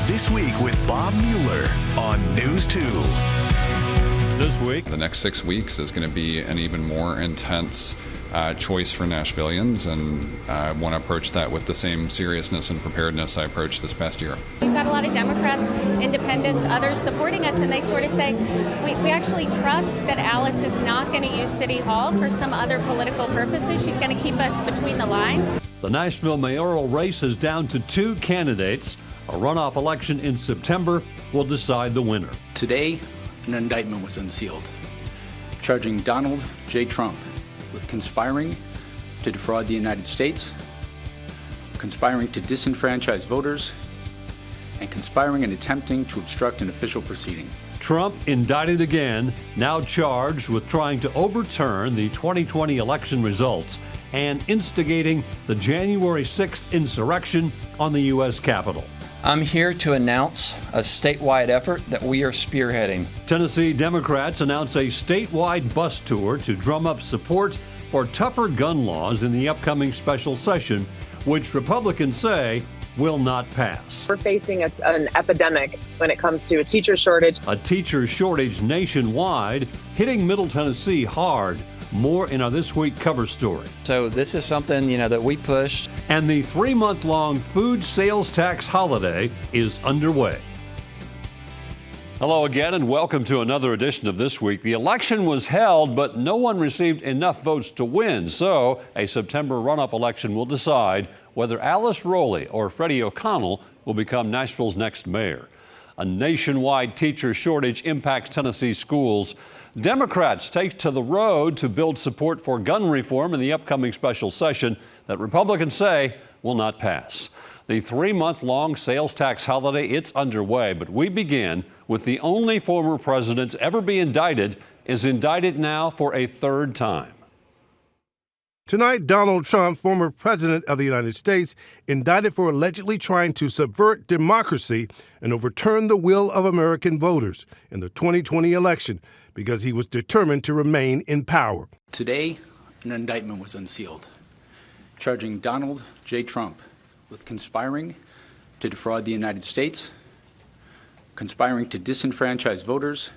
This Week with Bob Mueller on News 2. This week, the next 6 weeks is going to be an even more intense choice for Nashvillians, and I want to approach that with the same seriousness and preparedness I approached this past year. We've got a lot of Democrats, independents, others supporting us, and they sort of say, we actually trust that Alice is not going to use City Hall for some other political purposes. She's going to keep us between the lines. The Nashville mayoral race is down to 2 candidates. A runoff election in September will decide the winner. Today, an indictment was unsealed, charging Donald J. Trump with conspiring to defraud the United States, conspiring to disenfranchise voters, and conspiring and attempting to obstruct an official proceeding. Trump indicted again, now charged with trying to overturn the 2020 election results and instigating the January 6th insurrection on the U.S. Capitol. I'm here to announce a statewide effort that we are spearheading. Tennessee Democrats announce a statewide bus tour to drum up support for tougher gun laws in the upcoming special session, which Republicans say will not pass. We're facing an epidemic when it comes to a teacher shortage. A teacher shortage nationwide, hitting Middle Tennessee hard. More in our This Week cover story. So this is something, that we pushed. And the 3-month-long food sales tax holiday is underway. Hello again, and welcome to another edition of This Week. The election was held, but no one received enough votes to win. So a September runoff election will decide whether Alice Rowley or Freddie O'Connell will become Nashville's next mayor. A nationwide teacher shortage impacts Tennessee schools. Democrats take to the road to build support for gun reform in the upcoming special session that Republicans say will not pass. The 3-month-long sales tax holiday, it's underway, but we begin with the only former president to ever be indicted is indicted now for a 3rd time. Tonight, Donald Trump, former president of the United States, indicted for allegedly trying to subvert democracy and overturn the will of American voters in the 2020 election because he was determined to remain in power. Today, an indictment was unsealed, charging Donald J. Trump with conspiring to defraud the United States, conspiring to disenfranchise voters,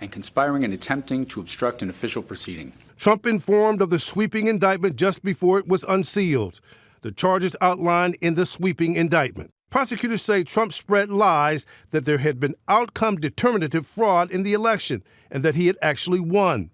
and conspiring and attempting to obstruct an official proceeding. Trump informed of the sweeping indictment just before it was unsealed. The charges outlined in the sweeping indictment. Prosecutors say Trump spread lies that there had been outcome-determinative fraud in the election and that he had actually won.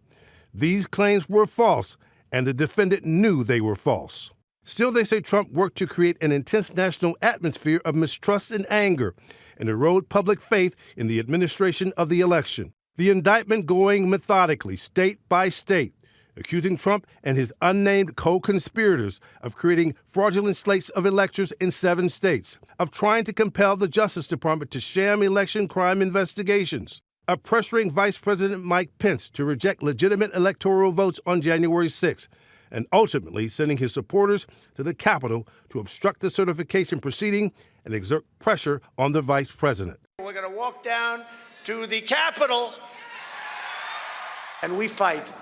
These claims were false, and the defendant knew they were false. Still, they say Trump worked to create an intense national atmosphere of mistrust and anger and erode public faith in the administration of the election. The indictment going methodically, state by state, accusing Trump and his unnamed co-conspirators of creating fraudulent slates of electors in 7 states, of trying to compel the Justice Department to sham election crime investigations, of pressuring Vice President Mike Pence to reject legitimate electoral votes on January 6th, and ultimately sending his supporters to the Capitol to obstruct the certification proceeding and exert pressure on the vice president. We're going to walk down to the Capitol, and we fight.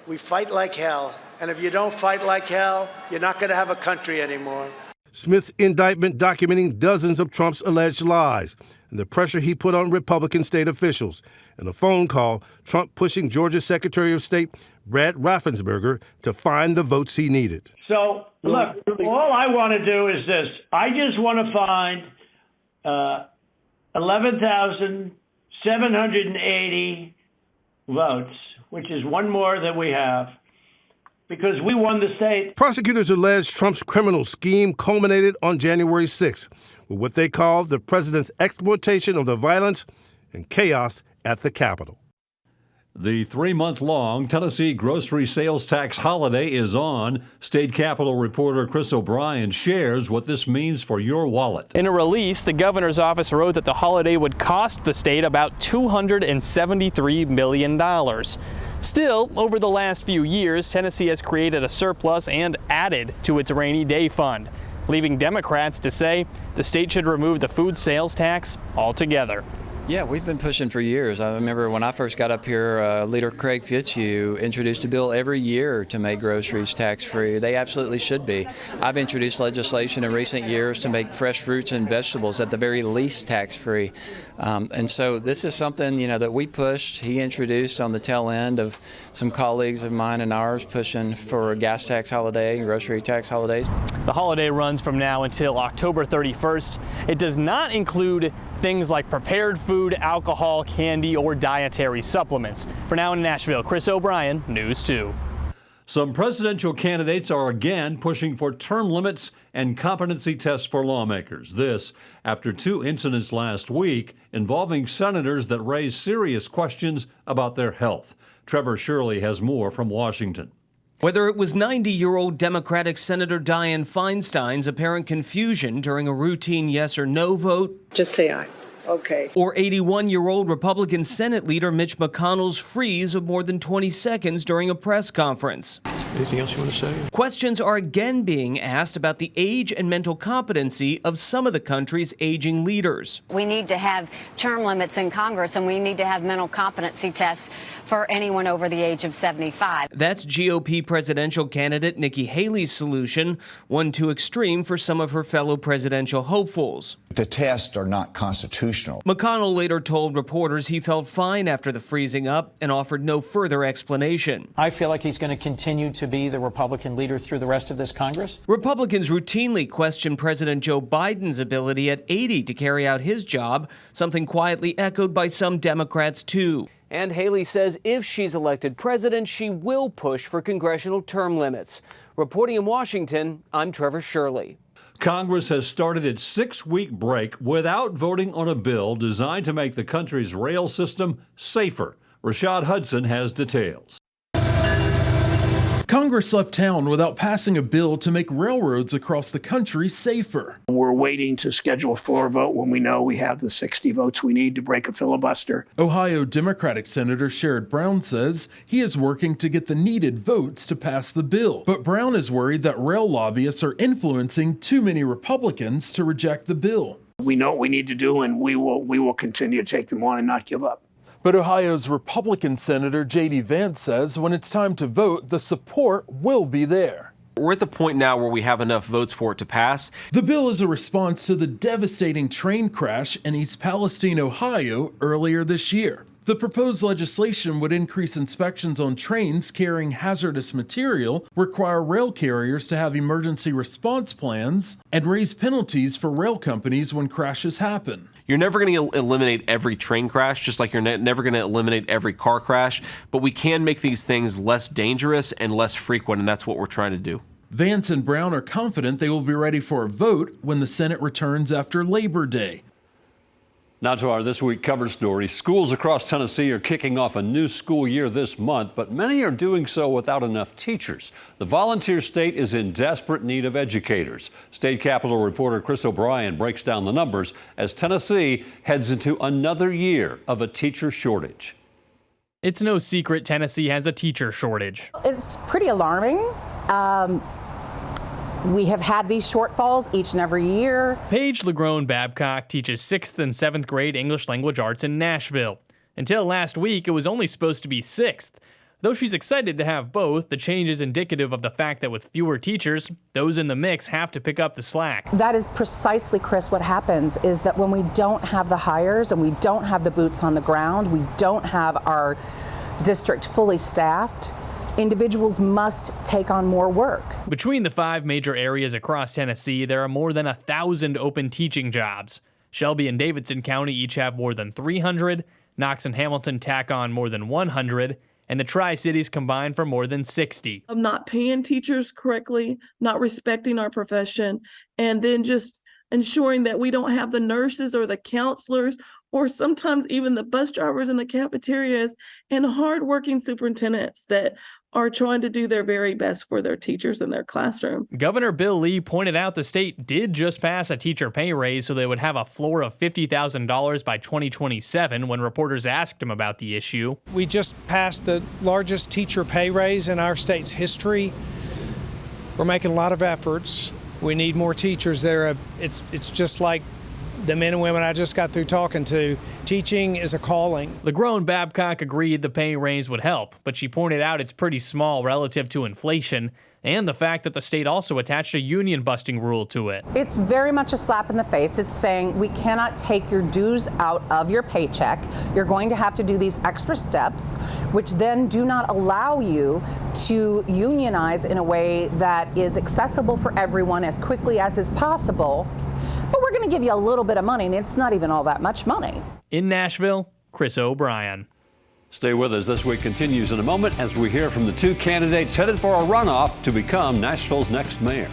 We fight like hell. And if you don't fight like hell, you're not going to have a country anymore. Smith's indictment documenting dozens of Trump's alleged lies and the pressure he put on Republican state officials. In a phone call, Trump pushing Georgia Secretary of State Brad Raffensperger to find the votes he needed. So, look, all I want to do is this. I just want to find 11,780 votes, which is one more than we have, because we won the state. Prosecutors allege Trump's criminal scheme culminated on January 6th with what they call the president's exploitation of the violence and chaos at the Capitol. The 3-month-long Tennessee grocery sales tax holiday is on. State Capitol reporter Chris O'Brien shares what this means for your wallet. In a release, the governor's office wrote that the holiday would cost the state about $273 million. Still, over the last few years, Tennessee has created a surplus and added to its rainy day fund, leaving Democrats to say the state should remove the food sales tax altogether. Yeah, we've been pushing for years. I remember when I first got up here, Leader Craig Fitzhugh introduced a bill every year to make groceries tax-free. They absolutely should be. I've introduced legislation in recent years to make fresh fruits and vegetables at the very least tax-free. And so this is something, that we pushed. He introduced on the tail end of some colleagues of mine and ours pushing for a gas tax holiday, grocery tax holidays. The holiday runs from now until October 31st. It does not include things like prepared food, alcohol, candy, or dietary supplements. For now in Nashville, Chris O'Brien, News 2. Some presidential candidates are again pushing for term limits and competency tests for lawmakers. This after two incidents last week involving senators that raised serious questions about their health. Trevor Shirley has more from Washington. Whether it was 90-year-old Democratic Senator Dianne Feinstein's apparent confusion during a routine yes or no vote. Just say aye. Okay. Or 81-year-old Republican Senate leader Mitch McConnell's freeze of more than 20 seconds during a press conference. Anything else you want to say? Questions are again being asked about the age and mental competency of some of the country's aging leaders. We need to have term limits in Congress, and we need to have mental competency tests for anyone over the age of 75. That's GOP presidential candidate Nikki Haley's solution, one too extreme for some of her fellow presidential hopefuls. The tests are not constitutional. McConnell later told reporters he felt fine after the freezing up and offered no further explanation. I feel like he's going to continue to be the Republican leader through the rest of this Congress. Republicans routinely question President Joe Biden's ability at 80 to carry out his job, something quietly echoed by some Democrats too. And Haley says if she's elected president, she will push for congressional term limits. Reporting in Washington, I'm Trevor Shirley. Congress has started its 6-week break without voting on a bill designed to make the country's rail system safer. Rashad Hudson has details. Congress left town without passing a bill to make railroads across the country safer. We're waiting to schedule a floor vote when we know we have the 60 votes we need to break a filibuster. Ohio Democratic Senator Sherrod Brown says he is working to get the needed votes to pass the bill. But Brown is worried that rail lobbyists are influencing too many Republicans to reject the bill. We know what we need to do, and we will continue to take them on and not give up. But Ohio's Republican Senator J.D. Vance says when it's time to vote, the support will be there. We're at the point now where we have enough votes for it to pass. The bill is a response to the devastating train crash in East Palestine, Ohio, earlier this year. The proposed legislation would increase inspections on trains carrying hazardous material, require rail carriers to have emergency response plans, and raise penalties for rail companies when crashes happen. You're never going to eliminate every train crash, just like you're never going to eliminate every car crash, but we can make these things less dangerous and less frequent, and that's what we're trying to do. Vance and Brown are confident they will be ready for a vote when the Senate returns after Labor Day. Now to our This Week cover story. Schools across Tennessee are kicking off a new school year this month, but many are doing so without enough teachers. The volunteer state is in desperate need of educators. State Capitol reporter Chris O'Brien breaks down the numbers as Tennessee heads into another year of a teacher shortage. It's no secret Tennessee has a teacher shortage. It's pretty alarming. We have had these shortfalls each and every year. Paige LeGrone Babcock teaches 6th and 7th grade English language arts in Nashville. Until last week, it was only supposed to be 6th. Though she's excited to have both, the change is indicative of the fact that with fewer teachers, those in the mix have to pick up the slack. That is precisely, Chris, what happens is that when we don't have the hires and we don't have the boots on the ground, we don't have our district fully staffed, individuals must take on more work. Between the 5 major areas across Tennessee, there are more than 1,000 open teaching jobs. Shelby and Davidson County each have more than 300, Knox and Hamilton tack on more than 100, and the Tri-Cities combine for more than 60. Of not paying teachers correctly, not respecting our profession, and then just ensuring that we don't have the nurses or the counselors or sometimes even the bus drivers in the cafeterias and hardworking superintendents that are trying to do their very best for their teachers in their classroom. Governor Bill Lee pointed out the state did just pass a teacher pay raise so they would have a floor of $50,000 by 2027 when reporters asked him about the issue. We just passed the largest teacher pay raise in our state's history. We're making a lot of efforts. We need more teachers there. It's just like the men and women I just got through talking to, teaching is a calling. LeGrone Babcock agreed the pay raise would help, but she pointed out it's pretty small relative to inflation and the fact that the state also attached a union-busting rule to it. It's very much a slap in the face. It's saying we cannot take your dues out of your paycheck. You're going to have to do these extra steps, which then do not allow you to unionize in a way that is accessible for everyone as quickly as is possible. But we're going to give you a little bit of money, and it's not even all that much money. In Nashville, Chris O'Brien. Stay with us. This week continues in a moment as we hear from the two candidates headed for a runoff to become Nashville's next mayor.